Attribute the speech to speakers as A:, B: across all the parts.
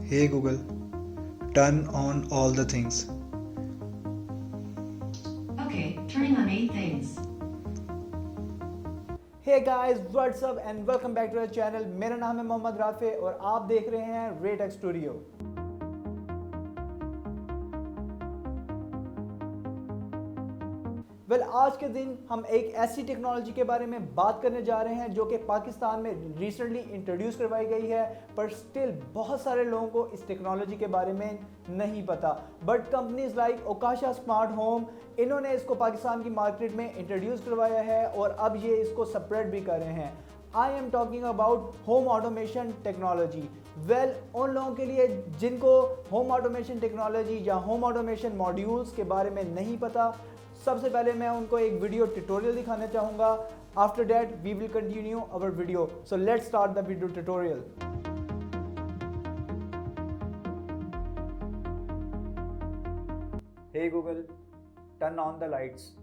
A: Hey Google, turn on all the things.
B: Okay, turning on 8 things.
C: Hey guys, what's up and welcome back to our channel। मेरा नाम है Mohammad Rafe और आप देख रहे हैं रेटेक स्टूडियो। आज के दिन हम एक ऐसी टेक्नोलॉजी के बारे में बात करने जा रहे हैं जो कि पाकिस्तान में रिसेंटली इंट्रोड्यूस करवाई गई है, पर स्टिल बहुत सारे लोगों को इस टेक्नोलॉजी के बारे में नहीं पता। But companies like Okasha smart home, इन्होंने इसको पाकिस्तान की मार्केट में इंट्रोड्यूस करवाया है और अब ये इसको स्प्रेड भी कर रहे हैं। I am talking about home automation technology. उन लोगों के लिए जिनको होम ऑटोमेशन टेक्नोलॉजी या होम ऑटोमेशन मॉड्यूल्स के बारे में नहीं पता, सबसे पहले मैं उनको एक वीडियो ट्यूटोरियल दिखाना चाहूँगा। After that we will continue our video. So let's start the video tutorial. Hey Google, turn on the lights.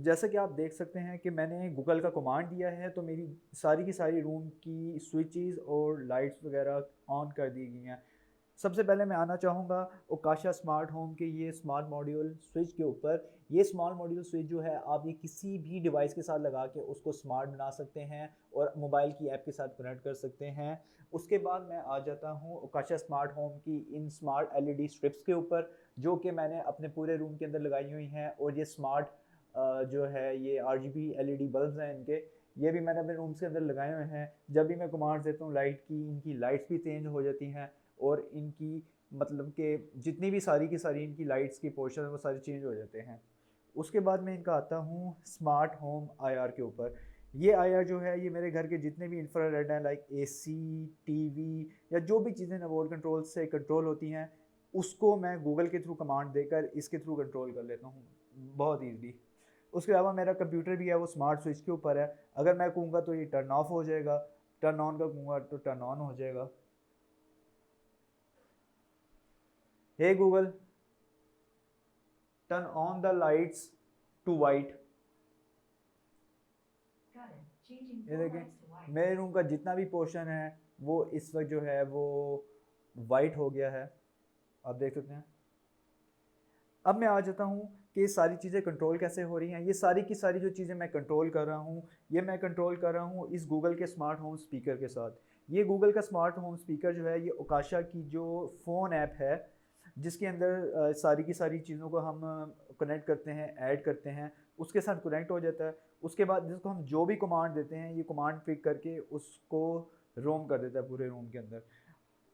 C: जैसा कि आप देख सकते हैं कि मैंने गूगल का कमांड दिया है तो मेरी सारी की सारी रूम की स्विचेस और लाइट्स वगैरह ऑन कर दी गई हैं। सबसे पहले मैं आना चाहूँगा ओकाशा स्मार्ट होम के ये स्मार्ट मॉड्यूल स्विच के ऊपर। ये स्मार्ट मॉड्यूल स्विच जो है, आप ये किसी भी डिवाइस के साथ लगा के उसको स्मार्ट बना सकते हैं और मोबाइल की ऐप के साथ कनेक्ट कर सकते हैं। उसके बाद मैं आ जाता हूँ ओकाशा स्मार्ट होम की इन स्मार्ट एलईडी स्ट्रिप्स के ऊपर, जो कि मैंने अपने पूरे रूम के अंदर लगाई हुई हैं। और ये स्मार्ट जो है ये आरजीबी एलईडी बल्ब्स हैं इनके, ये भी मैंने अपने रूम्स के अंदर लगाए हुए हैं। जब भी मैं कमांड देता हूँ लाइट की, इनकी लाइट्स भी चेंज हो जाती हैं और इनकी मतलब कि जितनी भी सारी की सारी इनकी लाइट्स की पोर्शन है वो सारे चेंज हो जाते हैं। उसके बाद मैं इनका आता हूँ स्मार्ट होम आईआर के ऊपर। ये आईआर जो है ये मेरे घर के जितने भी इंफ्रारेड हैं लाइक एसी, टीवी या जो भी चीज़ें रिमोट कंट्रोल से कंट्रोल होती हैं, उसको मैं गूगल के थ्रू कमांड देकर इसके थ्रू कंट्रोल कर लेता हूँ बहुत ईजीली। उसके अलावा मेरा कंप्यूटर भी है वो स्मार्ट स्विच के ऊपर है। अगर मैं कहूँगा तो ये टर्न ऑफ हो जाएगा, टर्न ऑन का कहूँगा तो टर्न ऑन हो जाएगा। Hey Google, turn on the lights to white. ये देखें मेरे रूम का जितना भी पोर्शन है वो इस वक्त जो है वो वाइट हो गया है, आप देख सकते हैं। अब मैं आ जाता हूँ कि ये सारी चीज़ें कंट्रोल कैसे हो रही हैं। ये सारी की सारी जो चीज़ें मैं कंट्रोल कर रहा हूँ, ये मैं कंट्रोल कर रहा हूँ इस गूगल के स्मार्ट होम स्पीकर के साथ। ये गूगल का स्मार्ट होम स्पीकर जो है ये ओकाशा की जो फ़ोन ऐप है, जिसके अंदर सारी की सारी चीज़ों को हम कनेक्ट करते हैं, ऐड करते हैं, उसके साथ कनेक्ट हो जाता है। उसके बाद जिसको हम जो भी कमांड देते हैं ये कमांड पिक करके उसको रोम कर देता है पूरे रूम के अंदर।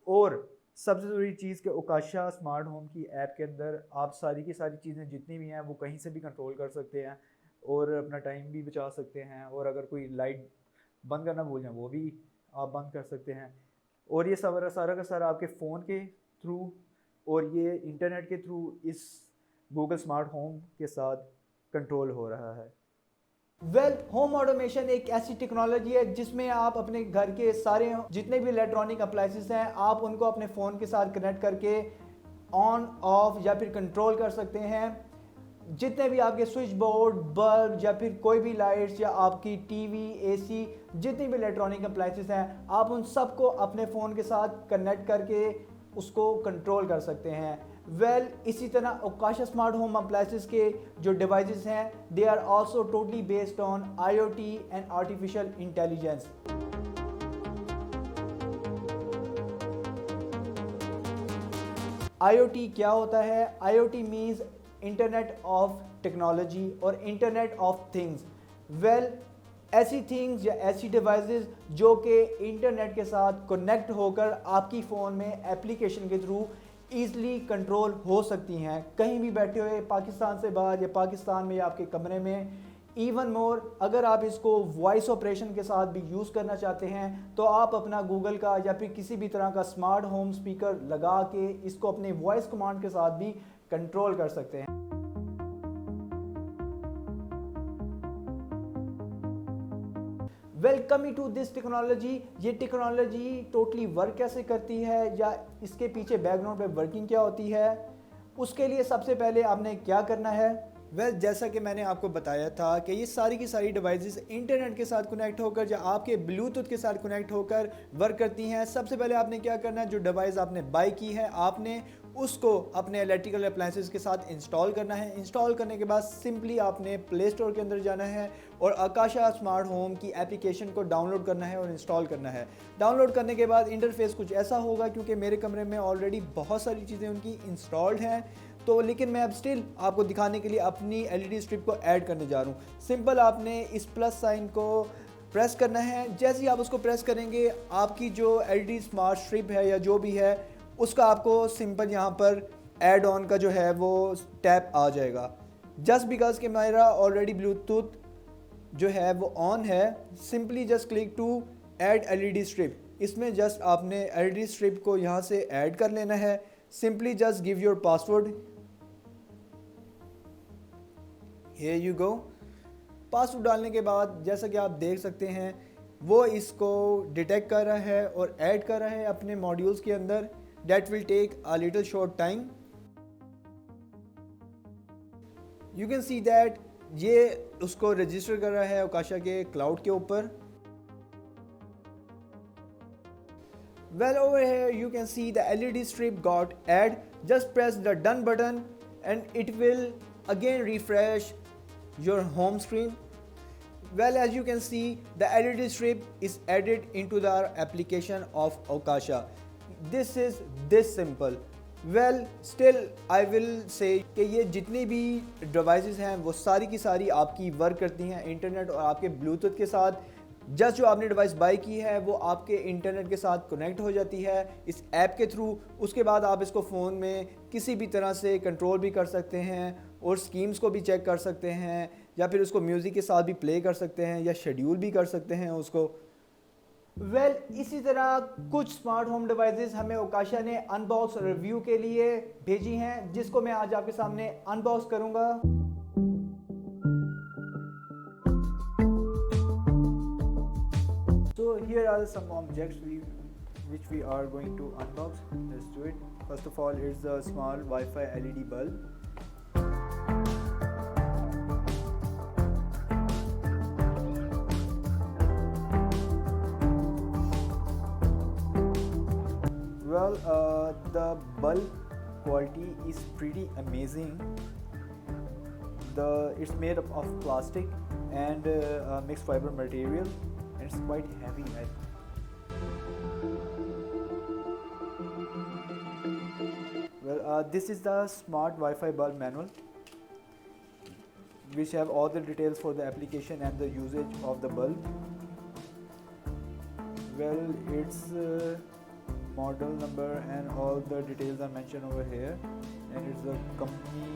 C: और सबसे ज़रूरी चीज़ कि ओकाशा स्मार्ट होम की ऐप के अंदर आप सारी की सारी चीज़ें जितनी भी हैं वो कहीं से भी कंट्रोल कर सकते हैं और अपना टाइम भी बचा सकते हैं। और अगर कोई लाइट बंद करना भूल जाए वो भी आप बंद कर सकते हैं। और ये सारा का सारा आपके फ़ोन के थ्रू और ये इंटरनेट के थ्रू इस गूगल स्मार्ट होम के साथ कंट्रोल हो रहा है। होम ऑटोमेशन एक ऐसी टेक्नोलॉजी है जिसमें आप अपने घर के सारे जितने भी इलेक्ट्रॉनिक अप्लायंसेस हैं आप उनको अपने फ़ोन के साथ कनेक्ट करके ऑन ऑफ या फिर कंट्रोल कर सकते हैं। जितने भी आपके स्विच बोर्ड, बल्ब या फिर कोई भी लाइट्स या आपकी टीवी, एसी, जितनी भी इलेक्ट्रॉनिक अप्लायंसेस हैं आप उन सबको अपने फ़ोन के साथ कनेक्ट करके उसको कंट्रोल कर सकते हैं। इसी तरह ओकाशा स्मार्ट होम अप्लायंसेस के जो डिवाइसेस हैं they are also totally based on IoT and artificial intelligence. IoT क्या होता है? IoT means internet of technology और इंटरनेट ऑफ थिंग्स। ऐसी थिंग्स या ऐसी डिवाइसेस जो कि इंटरनेट के साथ कनेक्ट होकर आपकी फ़ोन में एप्लीकेशन के थ्रू ईज़िली कंट्रोल हो सकती हैं, कहीं भी बैठे हुए, पाकिस्तान से बाहर या पाकिस्तान में या आपके कमरे में। इवन मोर, अगर आप इसको वॉइस ऑपरेशन के साथ भी यूज़ करना चाहते हैं तो आप अपना गूगल का या फिर किसी भी तरह का स्मार्ट होम स्पीकर लगा के इसको अपने वॉइस कमांड के साथ भी कंट्रोल कर सकते हैं। कमिंग टू दिस टेक्नोलॉजी, ये टेक्नोलॉजी टोटली वर्क कैसे करती है या इसके पीछे बैकग्राउंड पे वर्किंग क्या होती है, उसके लिए सबसे पहले आपने क्या करना है, वेल जैसा कि मैंने आपको बताया था कि ये सारी की सारी डिवाइसेस इंटरनेट के साथ कनेक्ट होकर या आपके ब्लूटूथ के साथ कनेक्ट होकर वर्क करती हैं। सबसे पहले आपने क्या करना है, जो डिवाइस आपने बाय की है आपने उसको अपने इलेक्ट्रिकल अप्लायंसेस के साथ इंस्टॉल करना है। इंस्टॉल करने के बाद सिंपली आपने प्ले स्टोर के अंदर जाना है और आकाशा स्मार्ट होम की एप्लीकेशन को डाउनलोड करना है और इंस्टॉल करना है। डाउनलोड करने के बाद इंटरफेस कुछ ऐसा होगा, क्योंकि मेरे कमरे में ऑलरेडी बहुत सारी चीज़ें उनकी इंस्टॉल्ड हैं तो लेकिन मैं अब स्टिल आपको दिखाने के लिए अपनी एलईडी स्ट्रिप को ऐड करने जा रहा हूँ। सिंपल आपने इस प्लस साइन को प्रेस करना है। जैसे ही आप उसको प्रेस करेंगे आपकी जो एलईडी स्मार्ट स्ट्रिप है या जो भी है उसका आपको सिंपल यहाँ पर ऐड ऑन का जो है वो टैप आ जाएगा। जस्ट बिकॉज कि मेरा ऑलरेडी ब्लूटूथ जो है वो ऑन है, simply just click to add LED strip. इसमें जस्ट आपने एलईडी स्ट्रिप को यहाँ से ऐड कर लेना है। Simply just give your password, here you go। Password डालने के बाद जैसा कि आप देख सकते हैं वो इसको डिटेक्ट कर रहा है और ऐड कर रहा है अपने मॉड्यूल्स के अंदर। That will take a little short time। You can see that ये उसको रजिस्टर कर रहा है आकाशा के क्लाउड के ऊपर। Well, over here you can see the LED strip got add. Just press the done button and it will again refresh your home screen. Well, as you can see the LED strip is added into the application of Akasha। This is this simple। Well, still I will say कि ये जितनी भी devices हैं वो सारी की सारी आपकी वर्क करती हैं इंटरनेट और आपके ब्लूटूथ के साथ। जस्ट जो आपने डिवाइस बाय की है वो आपके इंटरनेट के साथ कनेक्ट हो जाती है इस ऐप के थ्रू। उसके बाद आप इसको फ़ोन में किसी भी तरह से कंट्रोल भी कर सकते हैं और स्कीम्स को भी चेक कर सकते हैं, या फिर उसको म्यूज़िक के साथ भी प्ले कर सकते हैं या शेड्यूल भी कर सकते हैं उसको। वेल, इसी तरह कुछ स्मार्ट होम डिवाइसेस हमें आकाशा ने अनबॉक्स रिव्यू के लिए भेजी हैं, जिसको मैं आज आपके सामने अनबॉक्स करूंगा। So here are some objects which we are going to unbox. Let's do it. First of all, it's a small Wi-Fi LED bulb. Well, the bulb quality is pretty amazing. It's made up of plastic and mixed fiber material, and it's quite heavy. Well, this is the smart Wi-Fi bulb manual, which have all the details for the application and the usage of the bulb. Well, it's model number and all the details are mentioned over here, and it's the company.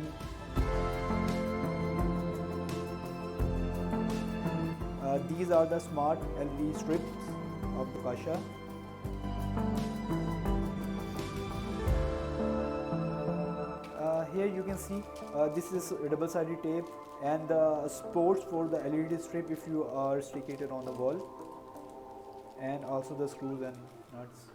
C: These are the smart LED strips of Akasha. Here you can see this is double-sided tape and the supports for the LED strip if you are sticking it on the wall, and also the screws and nuts.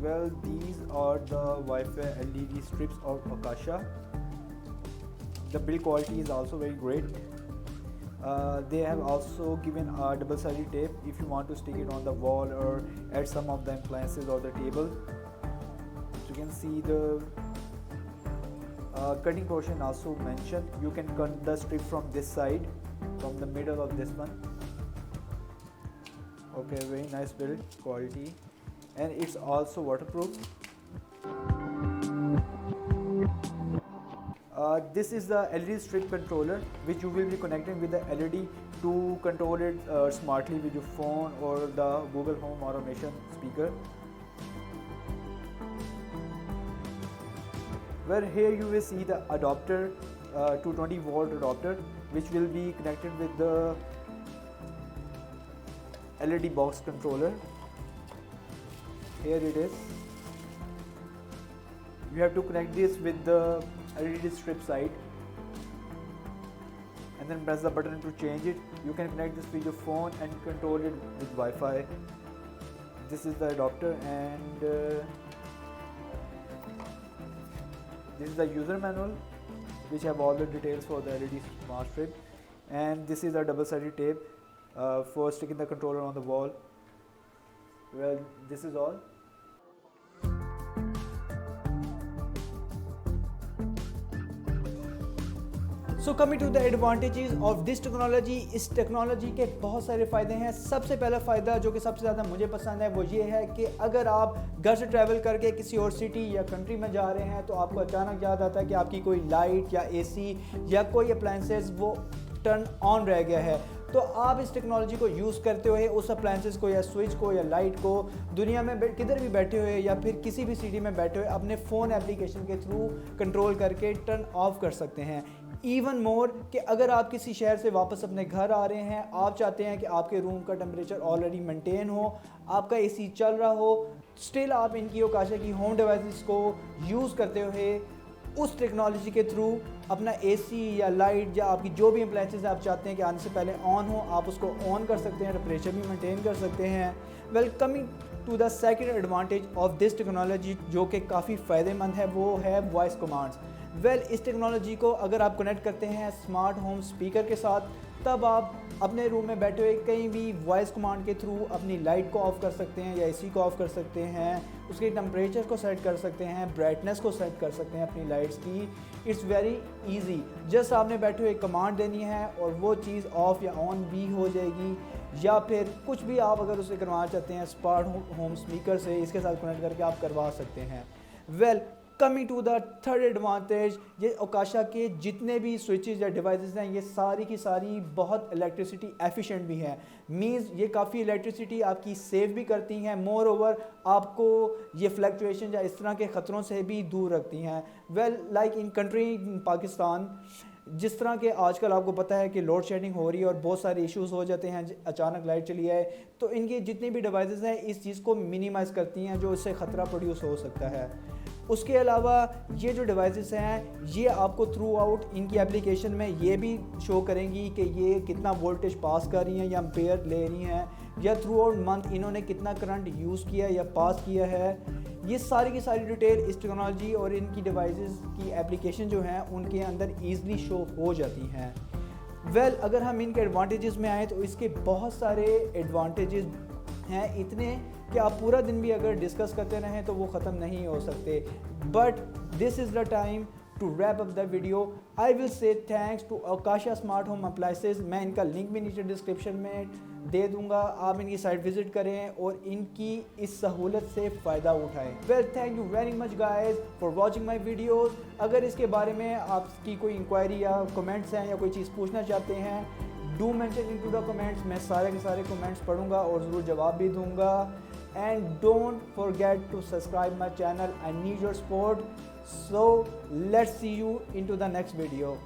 C: Well, these are the Wi-Fi LED strips of Akasha. The build quality is also very great. They have also given a double-sided tape if you want to stick it on the wall or at some of the appliances or the table. You can see the cutting portion also mentioned. You can cut the strip from this side, from the middle of this one. Okay, very nice build quality, and it's also waterproof. This is the LED strip controller, which you will be connecting with the LED to control it smartly with your phone or the Google Home automation speaker. Where here you will see the adapter, 220 volt adapter, which will be connected with the LED box controller. Here it is. You have to connect this with the LED strip side, and then press the button to change it. You can connect this with your phone and control it with Wi-Fi. This is the adapter, and this is the user manual which have all the details for the LED smart strip, and this is a double-sided tape for sticking the controller on the wall. Well, this is all. So coming to the advantages of this technology, इस technology के बहुत सारे फ़ायदे हैं। सबसे पहला फ़ायदा जो कि सबसे ज़्यादा मुझे पसंद है वो ये है कि अगर आप घर से ट्रैवल करके किसी और सिटी या कंट्री में जा रहे हैं तो आपको अचानक याद आता है कि आपकी कोई लाइट या एसी या कोई अप्लायंसेस वो टर्न ऑन रह गया है, तो आप इस टेक्नोलॉजी को यूज़ करते हुए उस अप्लायंसेस को या स्विच को या लाइट को दुनिया में किधर भी बैठे हुए या फिर किसी भी सिटी में बैठे हुए अपने फ़ोन एप्लीकेशन के थ्रू कंट्रोल करके टर्न ऑफ कर सकते हैं। इवन मोर कि अगर आप किसी शहर से वापस अपने घर आ रहे हैं, आप चाहते हैं कि आपके रूम का टेम्परेचर ऑलरेडी मेंटेन हो, आपका एसी चल रहा हो, स्टिल आप इनकी ओकाशा की होम डिवाइसेस को यूज़ करते हुए उस टेक्नोलॉजी के थ्रू अपना एसी या लाइट या आपकी जो भी अप्लायंसेस आप चाहते हैं कि आने से पहले ऑन हो, आप उसको ऑन कर सकते हैं, टेम्परेचर भी मेंटेन कर सकते हैं। Well, coming to the second advantage of this technology जो कि काफ़ी फ़ायदेमंद है वो है वॉइस कमांड्स। वेल, इस टेक्नोलॉजी को अगर आप कनेक्ट करते हैं स्मार्ट होम स्पीकर के साथ, तब आप अपने रूम में बैठे हुए कहीं भी वॉइस कमांड के थ्रू अपनी लाइट को ऑफ़ कर सकते हैं या एसी को ऑफ़ कर सकते हैं, उसके टेम्परेचर को सेट कर सकते हैं, ब्राइटनेस को सेट कर सकते हैं अपनी लाइट्स की। इट्स वेरी इजी, जस्ट आपने बैठे हुए कमांड देनी है और वो चीज़ ऑफ़ या ऑन भी हो जाएगी, या फिर कुछ भी आप अगर उसे करवाना चाहते हैं स्मार्ट होम स्पीकर से इसके साथ कनेक्ट करके आप करवा सकते हैं। Well, coming to the third advantage, ये ओकाशा के जितने भी स्विचेस या डिवाइसेस हैं ये सारी की सारी बहुत इलेक्ट्रिसिटी एफिशिएंट भी हैं। मींस ये काफ़ी इलेक्ट्रिसिटी आपकी सेव भी करती हैं, मोर ओवर आपको ये फ्लक्चुएशन या इस तरह के ख़तरों से भी दूर रखती हैं। Well, like in country Pakistan, जिस तरह के आजकल आपको पता है कि लोड शेडिंग हो रही है और बहुत सारे इश्यूज़ हो जाते हैं, अचानक लाइट चली आए, तो इनकी जितनी भी डिवाइसेस हैं इस चीज़ को मिनिमाइज़ करती हैं जो इससे ख़तरा प्रोड्यूस हो सकता है। उसके अलावा ये जो डिवाइसेस हैं ये आपको थ्रू आउट इनकी एप्लीकेशन में ये भी शो करेंगी कि ये कितना वोल्टेज पास कर रही हैं या एम्पेयर ले रही हैं, या थ्रू आउट मंथ इन्होंने कितना करंट यूज़ किया या पास किया है। ये सारी की सारी डिटेल इस टेक्नोलॉजी और इनकी डिवाइसेस की एप्लीकेशन जो हैं उनके अंदर ईज़िली शो हो जाती हैं। वेल, अगर हम इनके एडवांटेजेस में आएँ तो इसके बहुत सारे एडवांटेजेस हैं, इतने कि आप पूरा दिन भी अगर डिस्कस करते रहें तो वो ख़त्म नहीं हो सकते। But this is the time to wrap up the video. I will say thanks to Okasha smart home appliances. मैं इनका लिंक भी नीचे डिस्क्रिप्शन में दे दूंगा, आप इनकी साइट विज़िट करें और इनकी इस सहूलत से फ़ायदा उठाएं। Well, thank you very much guys for watching my videos. अगर इसके बारे में आपकी कोई इंक्वायरी या कमेंट्स हैं या कोई चीज़ पूछना चाहते हैं, do mention in to the comments. मैं सारे के सारे कमेंट्स पढ़ूंगा और ज़रूर जवाब भी दूंगा। And don't forget to subscribe my channel. I need your support. So let's see you into the next video.